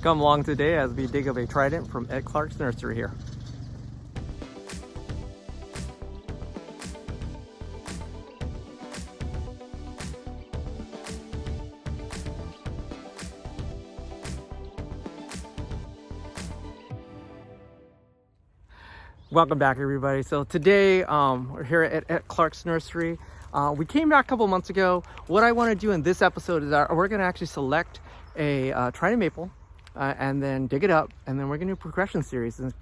Come along today as we dig up a Trident from Ed Clark's nursery here. Welcome back, everybody. So today we're here at Ed Clark's nursery. We came back a couple months ago. What I want to do in this episode is that we're going to actually select a Trident maple and then dig it up, and then we're going to do a progression series and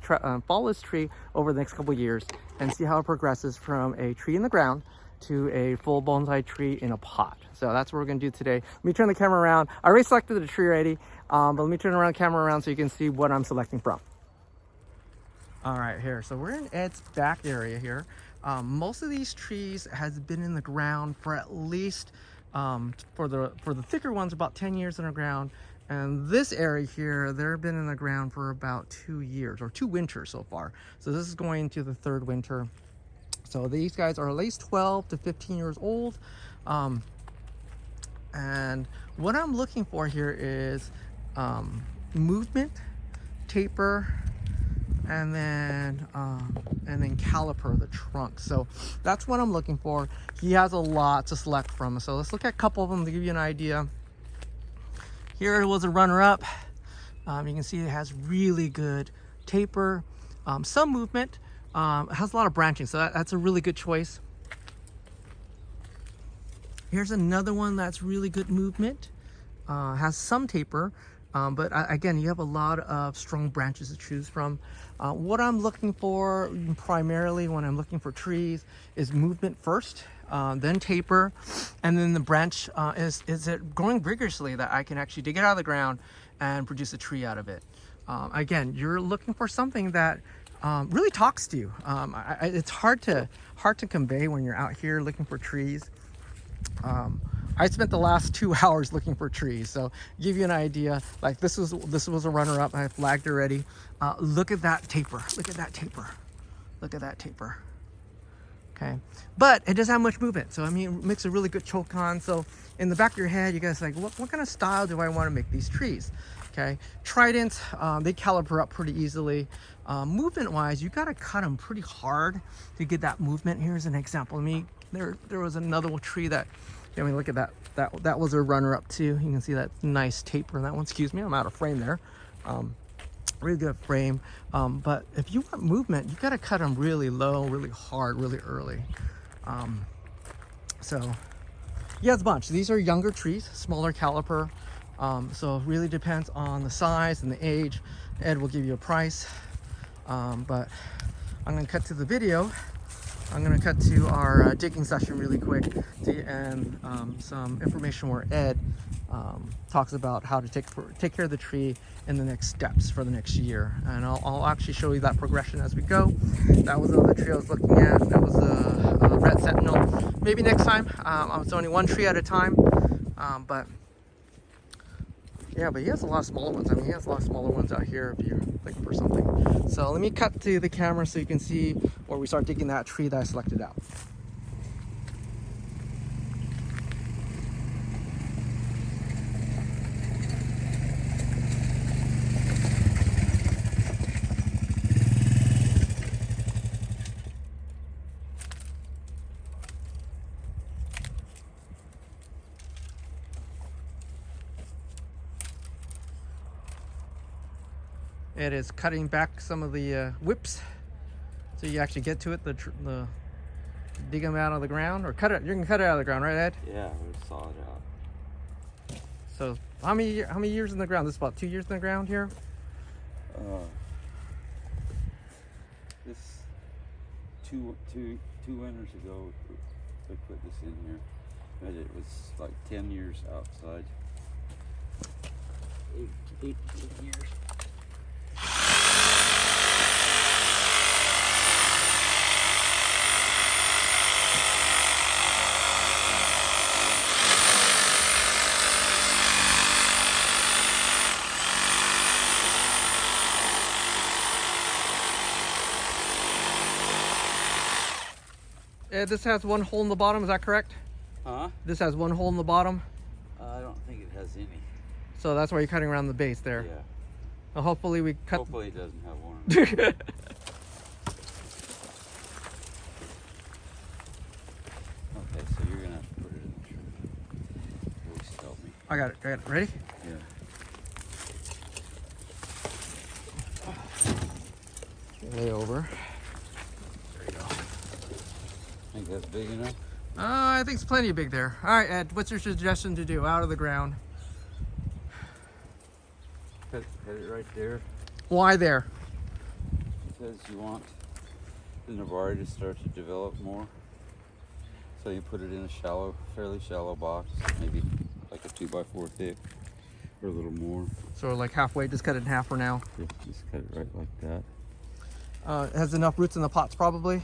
follow this tree over the next couple of years and see how it progresses from a tree in the ground to a full bonsai tree in a pot. So that's what we're going to do today. Let me turn the camera around. I already selected the tree already, but let me turn the camera around so you can see what I'm selecting from. All right, here, so we're in Ed's back area here. Most of these trees has been in the ground for at least, for the thicker ones, about 10 years in the ground. And this area here, they've been in the ground for about 2 years, or 2 winters so far. So this is going into the 3rd winter. So these guys are at least 12 to 15 years old. And what I'm looking for here is movement, taper, and then caliper the trunk. So that's what I'm looking for. He has a lot to select from, so let's look at a couple of them to give you an idea. Here was a runner-up. You can see it has really good taper, some movement. It has a lot of branching, so that's a really good choice. Here's another one that's really good movement, has some taper. But again, you have a lot of strong branches to choose from. What I'm looking for primarily when I'm looking for trees is movement first, then taper, and then the branch is it growing vigorously that I can actually dig it out of the ground and produce a tree out of it. Again, you're looking for something that really talks to you. It's hard to convey when you're out here looking for trees. I spent the last 2 hours looking for trees, so give you an idea. Like this was a runner-up. I flagged already. Look at that taper. Look at that taper. Look at that taper. Okay, but it doesn't have much movement, so I mean, it makes a really good choke on. So in the back of your head, you guys like, what kind of style do I want to make these trees? Okay, Trident, they caliper up pretty easily. Movement-wise, you got to cut them pretty hard to get that movement. Here's an example. There was another tree that. I mean, look at that. That was a runner-up too. You can see that nice taper in that one. Excuse me, I'm out of frame there. Really good frame. But if you want movement, you got to cut them really low, really hard, really early. So yeah, it's a bunch. These are younger trees, smaller caliper. So it really depends on the size and the age. Ed will give you a price. But I'm gonna cut to the video. I'm going to cut to our digging session really quick and some information where Ed talks about how to take care of the tree in the next steps for the next year. And I'll actually show you that progression as we go. That was another tree I was looking at. That was a red sentinel. Maybe next time. It's only 1 tree at a time. But yeah, but he has a lot of smaller ones. I mean, he has a lot of smaller ones out here if you're looking for something. So let me cut to the camera so you can see where we start digging that tree that I selected out. It is cutting back some of the whips so you actually get to it, dig them out of the ground, or cut it. You can cut it out of the ground, right, Ed? Yeah, we saw it out. So how many years in the ground? This is about 2 years in the ground here? This two winters ago we put this in here, but it was like 10 years outside. 8 years. This has 1 hole in the bottom, is that correct? Huh? This has 1 hole in the bottom? I don't think it has any. So that's why you're cutting around the base there. Yeah. Well, hopefully we cut. Hopefully it doesn't have one. Okay, so you're gonna have to put it in the tree. Always tell me. I got it. Ready? Yeah. Lay over. There you go. Think that's big enough? I think it's plenty big there. All right, Ed, what's your suggestion to do out of the ground? Cut it right there. Why there? Because you want the Nursery to start to develop more. So you put it in a fairly shallow box, maybe like a 2x4 thick or a little more. So like halfway, just cut it in half for now. Yeah, just cut it right like that. It has enough roots in the pots probably.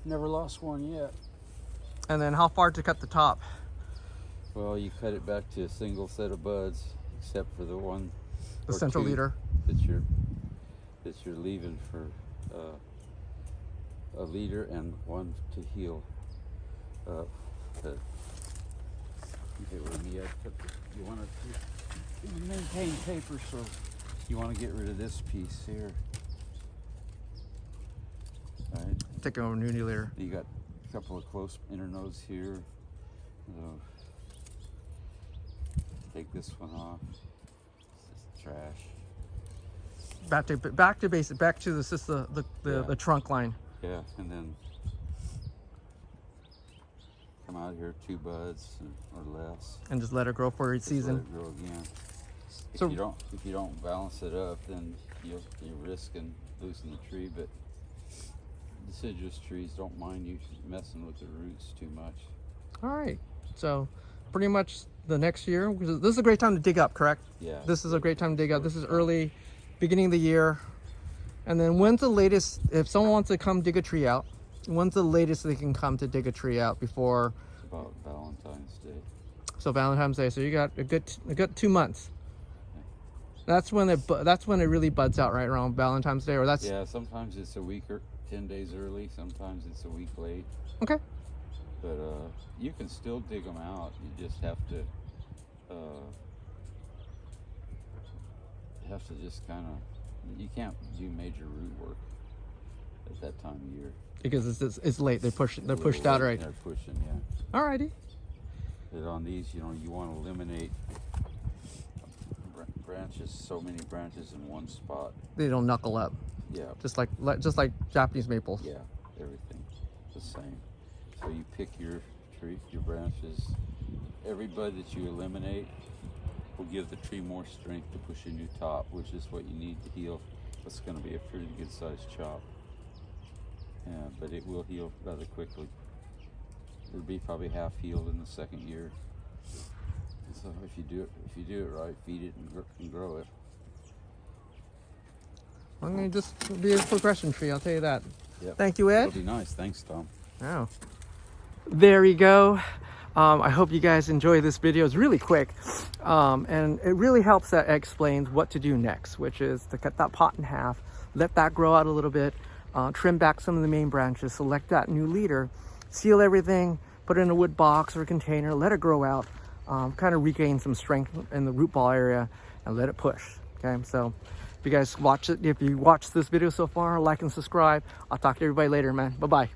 Never lost one yet. And then how far to cut the top? Well, you cut it back to a single set of buds, except for the one, The or central two leader. that you're leaving for a leader and one to heal. Okay, with me, you want to maintain paper, so you want to get rid of this piece here. All right. Take over new leader. You got a couple of close inner nodes here. Take this one off. It's just trash. Back to basic. Back to the Yeah. trunk line. Yeah, and then come out here 2 buds or less. And just let it grow for each Just let season. it grow again. So- If you don't balance it up, then you're risking losing the tree. But deciduous trees don't mind you messing with the roots too much. All right. So pretty much the next year. This is a great time to dig up, correct? Yeah. This is a great time to dig up. This is early, beginning of the year. And then when's the latest, if someone wants to come dig a tree out, when's the latest they can come to dig a tree out before? It's about Valentine's Day. So Valentine's Day. So you got a good 2 months. That's when it really buds out, right around Valentine's Day, or that's Yeah, sometimes it's a week or 10 days early. Sometimes it's a week late. okay. But you can still dig them out. You just have to just kind of. You can't do major root work at that time of year. Because it's late. They're pushed out, right? They're pushing, yeah. Alrighty. But on these, you want to eliminate branches. So many branches in one spot. They don't knuckle up. Yeah. Just like Japanese maples. Yeah. Everything the same. So you pick your branches. Every bud that you eliminate will give the tree more strength to push a new top, which is what you need to heal what's going to be a pretty good sized chop. Yeah, but it will heal rather quickly. It'll be probably half healed in the second year. So if you do it right, feed it and grow it. I'm gonna just be a progression tree. I'll tell you that. Yep. Thank you, Ed. It'll be nice. Thanks, Tom. Oh. There you go. I hope you guys enjoy this video. It's really quick. And it really helps that it explains what to do next, which is to cut that pot in half, let that grow out a little bit, trim back some of the main branches, select that new leader, seal everything, put it in a wood box or a container, let it grow out, kind of regain some strength in the root ball area and let it push. Okay, so if you guys watch this video so far, like and subscribe. I'll talk to everybody later, man. Bye-bye.